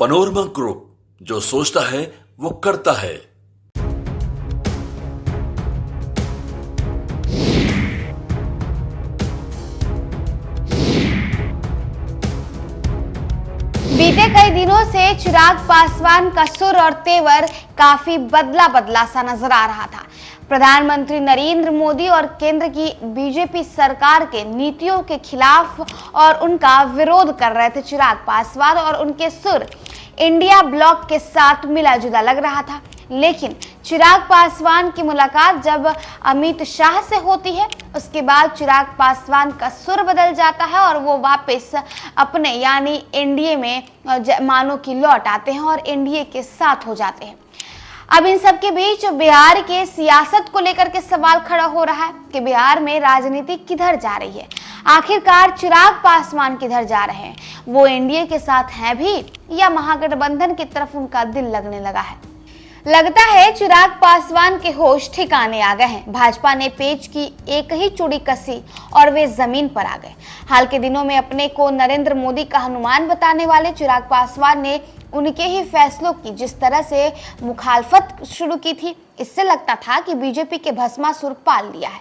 Panorama group, जो सोचता है वो करता है। बीते कई दिनों से चिराग पासवान का सुर और तेवर काफी बदला बदला सा नजर आ रहा था। प्रधानमंत्री नरेंद्र मोदी और केंद्र की बीजेपी सरकार के नीतियों के खिलाफ और उनका विरोध कर रहे थे चिराग पासवान, और उनके सुर इंडिया ब्लॉक के साथ मिला जुला लग रहा था। लेकिन चिराग पासवान की मुलाकात जब अमित शाह से होती है, उसके बाद चिराग पासवान का सुर बदल जाता है और वो वापस अपने यानी एनडीए में मानो कि लौट आते हैं और एनडीए के साथ हो जाते हैं। अब इन सब के बीच बिहार के सियासत को लेकर के सवाल खड़ा हो रहा है कि बिहार में राजनीति किधर जा रही है। आखिरकार चिराग पासवान किधर जा रहे हैं? वो एनडीए के साथ हैं भी या महागठबंधन की तरफ उनका दिल लगने लगा है? लगता है चिराग पासवान के होश ठिकाने आ गए हैं। भाजपा ने पेच की एक ही चूड़ी कसी और वे जमीन पर आ गए। हाल के दिनों में अपने को नरेंद्र मोदी का हनुमान बताने वाले चिराग पासवान ने उनके ही फैसलों की जिस तरह से मुखालफत शुरू की थी, इससे लगता था कि बीजेपी के भस्मासुर पाल लिया है।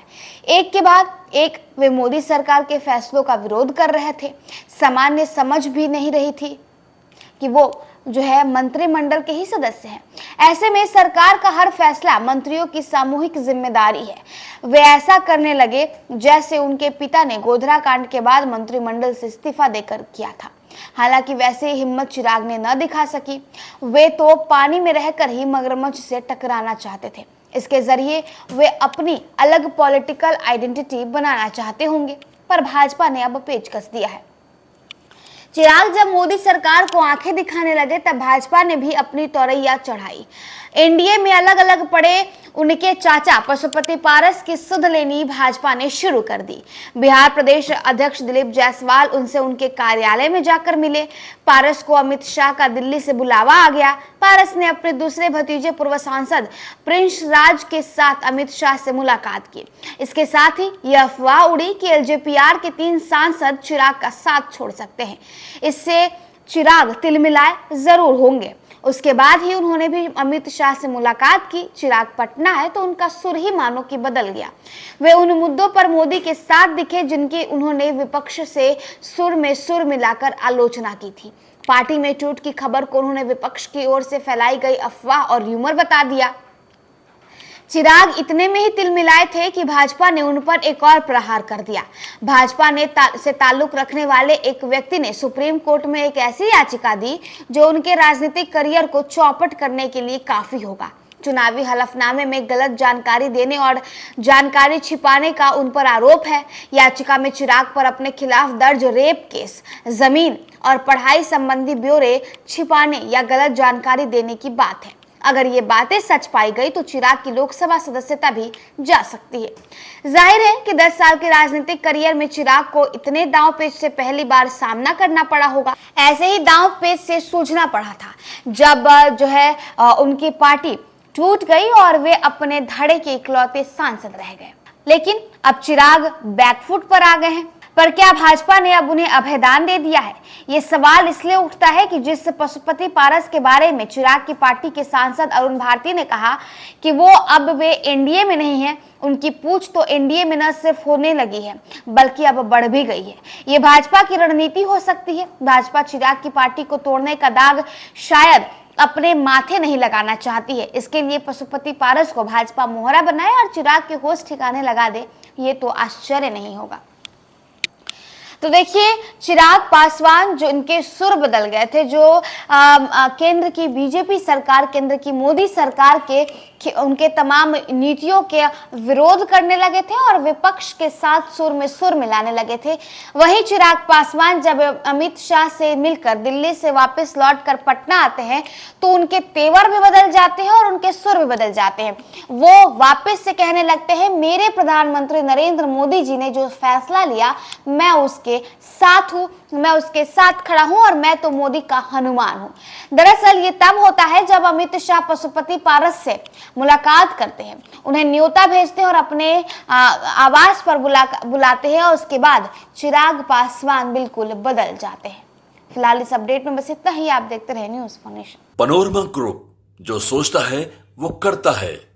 एक के बाद एक वे मोदी सरकार के फैसलों का विरोध कर रहे थे। सामान्य समझ भी नहीं रही थी कि वो जो है मंत्रिमंडल के ही सदस्य हैं। ऐसे में सरकार का हर फैसला मंत्रियों की सामूहिक जिम्मेदारी है। वे ऐसा करने लगे जैसे उनके पिता ने गोधरा कांड के बाद मंत्रिमंडल से इस्तीफा देकर किया था। हालांकि वैसे हिम्मत चिराग ने न दिखा सकी। वे तो पानी में रहकर ही मगरमच्छ से टकराना चाहते थे। इसके जरिए वे अपनी अलग पॉलिटिकल आइडेंटिटी बनाना चाहते होंगे, पर भाजपा ने अब पेच कस दिया है। चिराग जब मोदी सरकार को आंखें दिखाने लगे तब भाजपा ने भी अपनी तौरैया चढ़ाई। एनडीए में अलग अलग पड़े उनके चाचा पशुपति पारस की सुध लेनी भाजपा ने शुरू कर दी। बिहार प्रदेश अध्यक्ष दिलीप जायसवाल उनसे उनके कार्यालय में जाकर मिले। पारस को अमित शाह का दिल्ली से बुलावा आ गया। पारस ने अपने दूसरे भतीजे पूर्व सांसद प्रिंस राज के साथ अमित शाह से मुलाकात की। इसके साथ ही यह अफवाह उड़ी कि एलजेपीआर के 3 सांसद चिराग का साथ छोड़ सकते हैं। इससे चिराग तिलमिलाए जरूर होंगे। उसके बाद ही उन्होंने भी अमित शाह से मुलाकात की। चिराग पटना है तो उनका सुर ही मानो कि बदल गया। वे उन मुद्दों पर मोदी के साथ दिखे जिनकी उन्होंने विपक्ष से सुर में सुर मिलाकर आलोचना की थी। पार्टी में टूट की खबर को उन्होंने विपक्ष की ओर से फैलाई गई अफवाह और र्यूमर बता दिया। चिराग इतने में ही तिलमिलाए थे कि भाजपा ने उन पर एक और प्रहार कर दिया। भाजपा ने से ताल्लुक रखने वाले एक व्यक्ति ने सुप्रीम कोर्ट में एक ऐसी याचिका दी जो उनके राजनीतिक करियर को चौपट करने के लिए काफी होगा। चुनावी हलफनामे में गलत जानकारी देने और जानकारी छिपाने का उन पर आरोप है। याचिका में चिराग पर अपने खिलाफ दर्ज रेप केस, जमीन और पढ़ाई संबंधी ब्यौरे छिपाने या गलत जानकारी देने की बात है। अगर ये बातें सच पाई गई तो चिराग की लोकसभा सदस्यता भी जा सकती है। जाहिर है कि 10 साल के राजनीतिक करियर में चिराग को इतने दांव पेच से पहली बार सामना करना पड़ा होगा। ऐसे ही दांव पेच से सूझना पड़ा था जब जो है उनकी पार्टी टूट गई और वे अपने धड़े के इकलौते सांसद रह गए। लेकिन अब चिराग बैकफुट पर आ गए हैं। पर क्या भाजपा ने अब उन्हें अभयदान दे दिया है? ये सवाल इसलिए उठता है कि जिस पशुपति पारस के बारे में चिराग की पार्टी के सांसद अरुण भारती ने कहा कि वो अब वे एनडीए में नहीं है, उनकी पूछ तो एनडीए में न सिर्फ होने लगी है बल्कि अब बढ़ भी गई है। ये भाजपा की रणनीति हो सकती है। भाजपा चिराग की पार्टी को तोड़ने का दाग शायद अपने माथे नहीं लगाना चाहती है। इसके लिए पशुपति पारस को भाजपा मोहरा बनाए और चिराग के होश ठिकाने लगा दे, ये तो आश्चर्य नहीं होगा। तो देखिए, चिराग पासवान जो इनके सुर बदल गए थे, जो केंद्र की बीजेपी सरकार, केंद्र की मोदी सरकार के उनके तमाम नीतियों के विरोध करने लगे थे और विपक्ष के साथ सुर में सुर मिलाने लगे थे। वहीं चिराग पासवान जब अमित शाह से मिलकर दिल्ली से वापस लौटकर पटना आते हैं तो उनके तेवर भी बदल जाते हैं और उनके सुर भी बदल जाते हैं। वो वापस से कहने लगते हैं, मेरे प्रधानमंत्री नरेंद्र मोदी जी ने जो फैसला लिया मैं उसके साथ हूं, मैं उसके साथ खड़ा हूं और मैं तो मोदी का हनुमान हूं। दरअसल ये तब होता है जब अमित शाह पशुपति पारस से मुलाकात करते हैं, उन्हें न्योता भेजते हैं और अपने आवास पर बुलाते हैं और उसके बाद चिराग पासवान बिल्कुल बदल जाते हैं। फिलहाल इस अपडेट में बस इतना ही। आप देखते रहे news for nation. Panorama group, जो सोचता है वो करता है।